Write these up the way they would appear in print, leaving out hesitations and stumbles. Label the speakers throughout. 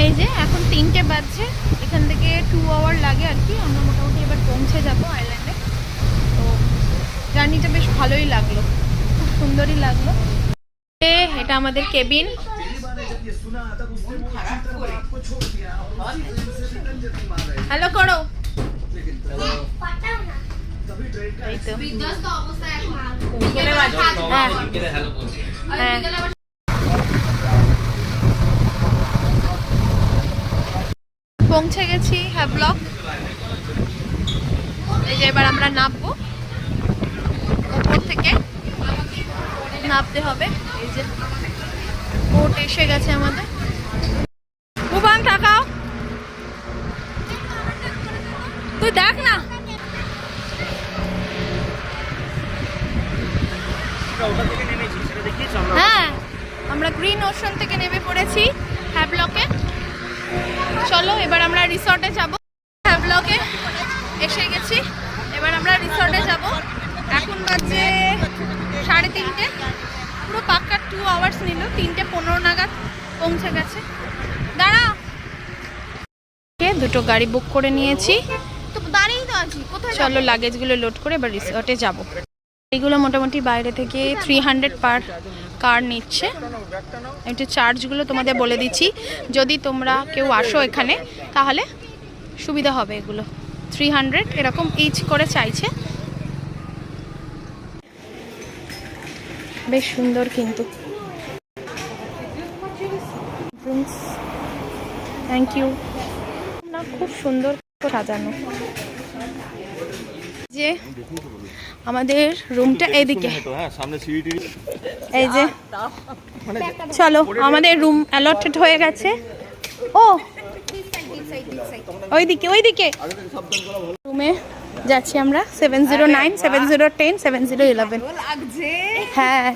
Speaker 1: এই যে এখন 3টে বাজছে, এখান থেকে 2 আওয়ার লাগে আর কি। আমরা মোটামুটি এবার পৌঁছে যাব আইল্যান্ডে। তো জার্নিটা বেশ ভালোই লাগলো, খুব সুন্দরই লাগলো। এটা আমাদের কেবিন। হ্যালো করো। এই তো পৌঁছে গেছি হ্যাভলক। এই যে এবার আমরা নামবো, উপর থেকে নামতে হবে। এই যে বোট এসে গেছে আমাদের। উবাং টাকাও তুই দেখ না। হ্যাঁ, আমরা গ্রিন ওশান থেকে নেমে পড়েছি হ্যাভলকে। চলো এবার আমরা রিসর্টে যাব। হ্যাভলকে এসে গেছি, এবার আমরা রিসর্টে যাব। এখন বাজে 3:30। পুরো পাক্কা 2 আওয়ার্স নিল, 3:15 নাগাদ পৌঁছে গেছে। দাঁড়া, দুটো গাড়ি বুক করে নিয়েছি, তো দাঁড়িয়েই তো আছি। কোথায় চলো লাগেজগুলো লোড করে এবার রিসর্টে যাব। এইগুলো মোটামুটি বাইরে থেকে 300 পার কার নিচ্ছে। একটু চার্জগুলো তোমাদের বলে দিচ্ছি, যদি তোমরা কেউ আসো এখানে তাহলে সুবিধা হবে। এগুলো 300 এরকম ইচ করে চাইছে। বেশ সুন্দর কিন্তু। Thank you. না, খুব সুন্দর সাজানো। যে আমাদের রুমটা এইদিকে, এই যে চলো আমাদের রুম অ্যালটেড হয়ে গেছে। ও ওইদিকে ওইদিকে রুমে যাচ্ছি আমরা। 709, 7010, 7011। হ্যাঁ,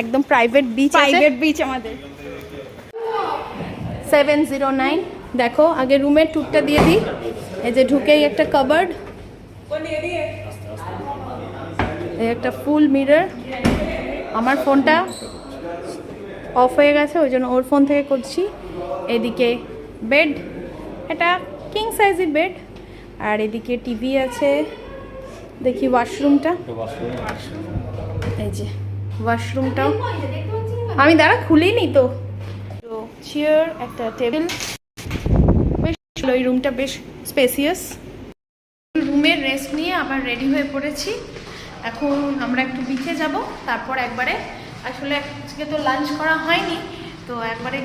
Speaker 1: একদম প্রাইভেট বিচ, প্রাইভেট বিচ আমাদের। 709। দেখো আগে রুমের টুকটা দিয়ে দিই। এই যে ঢুকেই একটা কাবার্ড, এই একটা ফুল মিরর। আমার ফোনটা অফ হয়ে গেছে, ওই জন্য ওর ফোন থেকে করছি। এদিকে বেড, এটা কিং সাইজের বেড। আর এদিকে টিভি আছে। দেখি ওয়াশরুমটা, এই যে ওয়াশরুমটাও আমি দাঁড়া খুলিনি তো। তো চেয়ার, একটা টেবিল, বেশ এই রুমটা বেশ স্পেসিয়াস। রুমের রেস্ট নিয়ে আবার রেডি হয়ে পড়েছি। এখন আমরা একটু বিচে যাব, তারপর একবারে আসলে আজকে তো লাঞ্চ করা হয়নি, তো একবারে